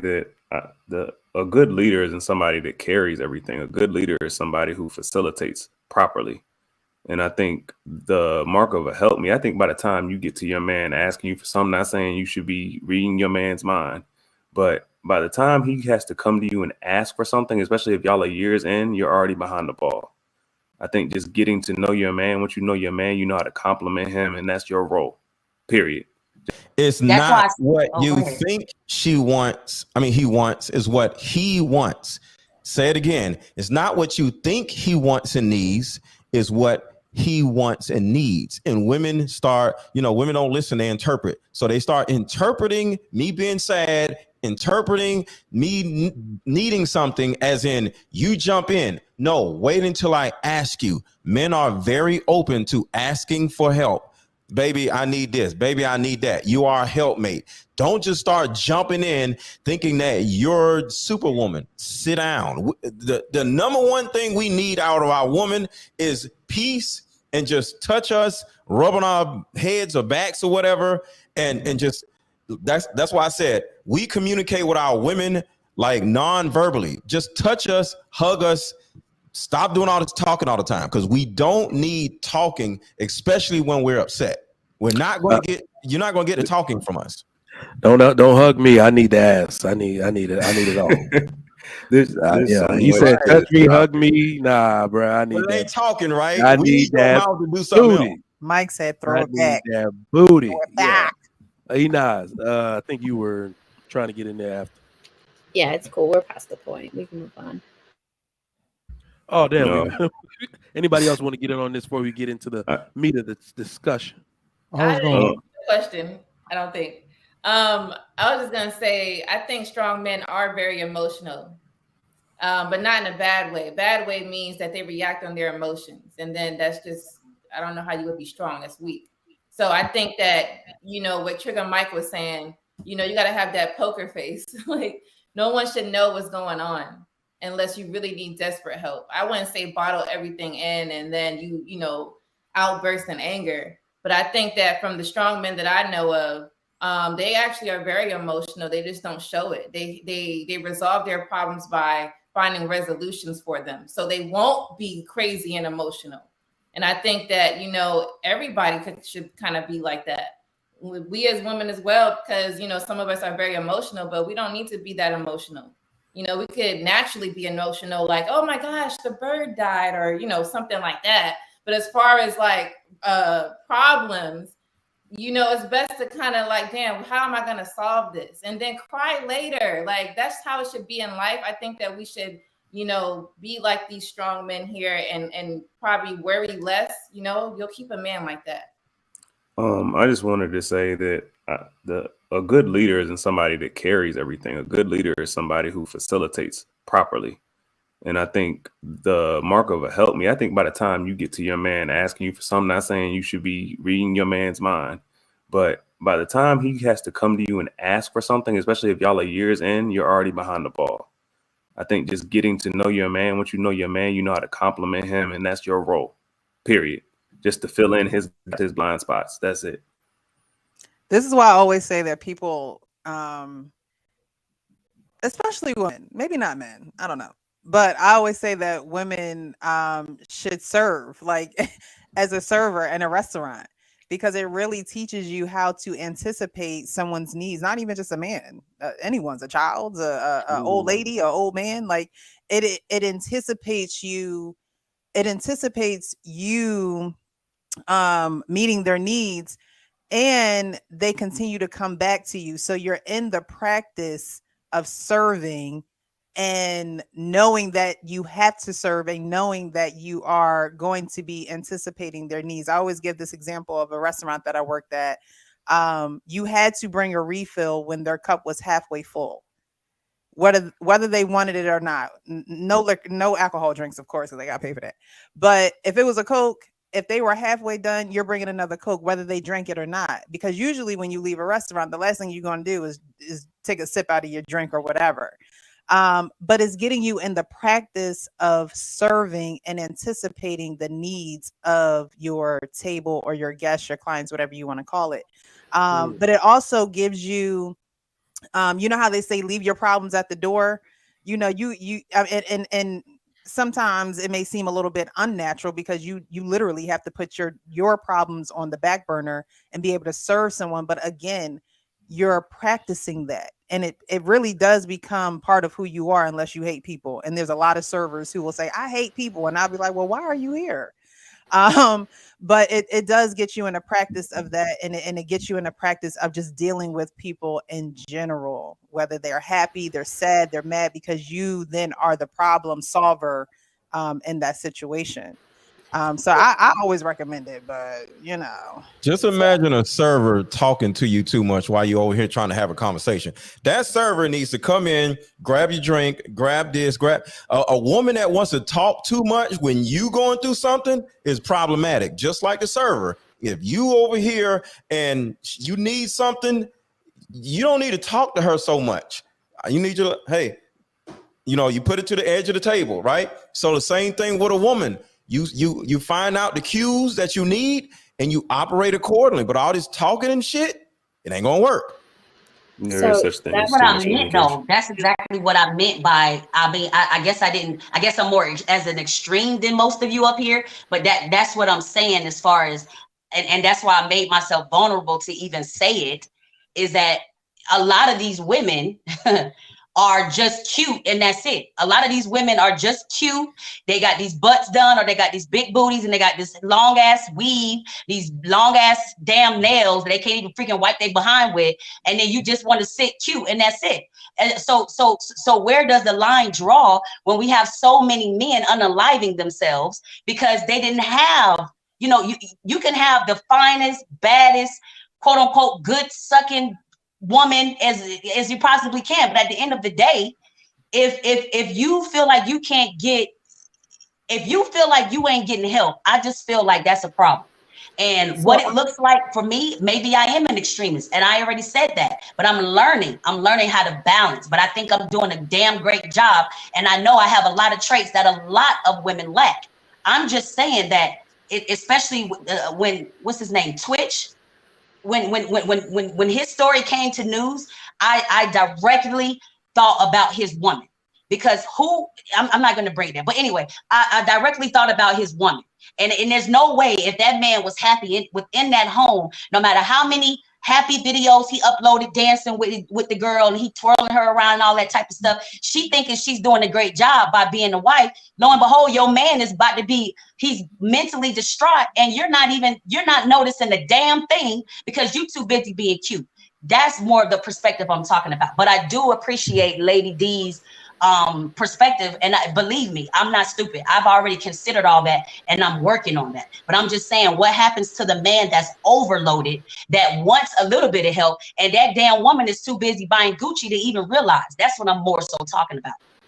that a good leader isn't somebody that carries everything. A good leader is somebody who facilitates properly. And I think the mark of a help me, I think by the time you get to your man asking you for something, not saying you should be reading your man's mind, but by the time he has to come to you and ask for something, especially if y'all are years in, you're already behind the ball. I think just getting to know your man, once you know your man, you know how to compliment him, and that's your role, period. It's That's why. not what Oh, go you ahead. think she wants. I mean, he wants is what he wants. Say it again. It's not what you think he wants and needs, is what he wants and needs. And women start, women don't listen, they interpret. So they start interpreting me being sad, interpreting me needing something as in you jump in. No, wait until I ask you. Men are very open to asking for help. Baby, I need this. Baby, I need that. You are a helpmate. Don't just start jumping in thinking that you're superwoman. Sit down. The number one thing we need out of our woman is peace, and just touch us, rub on our heads or backs or whatever. And just that's why I said we communicate with our women like non-verbally. Just touch us, hug us. Stop doing all this talking all the time, because we don't need talking, especially when we're upset. We're not going to get. You're not going to get the talking from us. Don't hug me. I need the ass. I need it all. There's Yeah, so he much said, that touch is me, out hug me. Nah, bro, I need But it ain't that. talking, right? I We need need your that mouth to do something else. booty. Mike said, I "Throw it need back." that booty. Throw it Yeah. back. Enos, I think you were trying to get in there after. Yeah, it's cool. We're past the point. We can move on. Oh, damn. No, Anybody else want to get in on this before we get into the I, meat of the discussion? I was I going. didn't uh, answer the question. I don't think. I was just gonna say I think strong men are very emotional, but not in a bad way. Bad way means that they react on their emotions, and then that's just I don't know how you would be strong. That's weak. So I think that what Trigger Mike was saying. You got to have that poker face. Like no one should know what's going on unless you really need desperate help. I wouldn't say bottle everything in and then outburst in anger. But I think that from the strong men that I know of, they actually are very emotional. They just don't show it. They resolve their problems by finding resolutions for them, so they won't be crazy and emotional. And I think that everybody should kind of be like that. We as women as well, because some of us are very emotional, but we don't need to be that emotional. We could naturally be emotional, like, oh my gosh, the bird died, or something like that. But as far as like problems, it's best to kind of like, damn, how am I going to solve this? And then cry later. Like, that's how it should be in life. I think that we should, be like these strong men here and probably worry less. You'll keep a man like that. I just wanted to say that a good leader isn't somebody that carries everything. A good leader is somebody who facilitates properly. And I think the mark of a help me, I think by the time you get to your man asking you for something, not saying you should be reading your man's mind, but by the time he has to come to you and ask for something, especially if y'all are years in, you're already behind the ball. I think just getting to know your man, once you know your man, you know how to compliment him, and that's your role, period. Just to fill in his blind spots. That's it. This is why I always say that people, especially women, maybe not men, I don't know. But I always say that women should serve like as a server in a restaurant, because it really teaches you how to anticipate someone's needs, not even just a man, anyone's, a child, a old lady, a old man. Like it anticipates you. It anticipates you meeting their needs, and they continue to come back to you. So you're in the practice of serving and knowing that you have to serve and knowing that you are going to be anticipating their needs. I always give this example of a restaurant that I worked at. You had to bring a refill when their cup was halfway full, whether they wanted it or not. No liquor, no alcohol drinks, of course, because they got to pay for that. But if it was a Coke, if they were halfway done, you're bringing another Coke, whether they drank it or not. Because usually when you leave a restaurant, the last thing you're going to do is take a sip out of your drink or whatever. But it's getting you in the practice of serving and anticipating the needs of your table or your guests, your clients, whatever you want to call it. But it also gives you You know how they say leave your problems at the door. You know, and sometimes it may seem a little bit unnatural because you literally have to put your problems on the back burner and be able to serve someone. But again, you're practicing that, and it really does become part of who you are unless you hate people. And there's a lot of servers who will say I hate people, and I'll be like, well, why are you here? um but it does get you in a practice of that, and it gets you in a practice of just dealing with people in general, whether they're happy, they're sad, they're mad, because you then are the problem solver in that situation. So I always recommend it, but you know, Just imagine a server talking to you too much while you're over here trying to have a conversation. That server needs to come in, grab your drink, grab this, grab a woman that wants to talk too much when you going through something is problematic. Just like the server. If you over here and you need something, you don't need to talk to her so much. You need to, hey, you know, you put it to the edge of the table, right? So the same thing with a woman. You find out the cues that you need and you operate accordingly. But all this talking and shit, it ain't gonna work. There is So such thing That's as what too I much meant, communication. though. That's exactly what I meant by. I mean, I guess I didn't. I guess I'm more as an extreme than most of you up here. But that's what I'm saying as far as, and that's why I made myself vulnerable to even say it. Is that a lot of these women are just cute, and that's it. A lot of these women are just cute. They got these butts done, or they got these big booties, and they got this long ass weave, these long ass damn nails that they can't even freaking wipe their behind with, and then you just want to sit cute, and that's it. And so where does the line draw when we have so many men unaliving themselves because they didn't have, you know, you can have the finest, baddest, quote unquote, good sucking woman as you possibly can, but at the end of the day, if you feel like you can't get, if you feel like you ain't getting help, I just feel like that's a problem. And what it looks like for me, maybe I am an extremist, and I already said that, but I'm learning how to balance. But I think I'm doing a damn great job, and I know I have a lot of traits that a lot of women lack. I'm just saying that especially when what's his name, Twitch, when his story came to news, I directly thought about his woman, because I'm not going to bring that, but anyway, I directly thought about his woman, and there's no way if that man was happy within that home, no matter how many happy videos he uploaded dancing with the girl and he twirling her around and all that type of stuff, she thinking she's doing a great job by being a wife. Lo and behold, your man is about to be, he's mentally distraught, and you're not noticing the damn thing because you too busy being cute. That's more of the perspective I'm talking about. But I do appreciate Lady D's perspective, and believe me, I'm not stupid. I've already considered all that, and I'm working on that. But I'm just saying, what happens to the man that's overloaded, that wants a little bit of help, and that damn woman is too busy buying Gucci to even realize? That's what I'm more so talking about.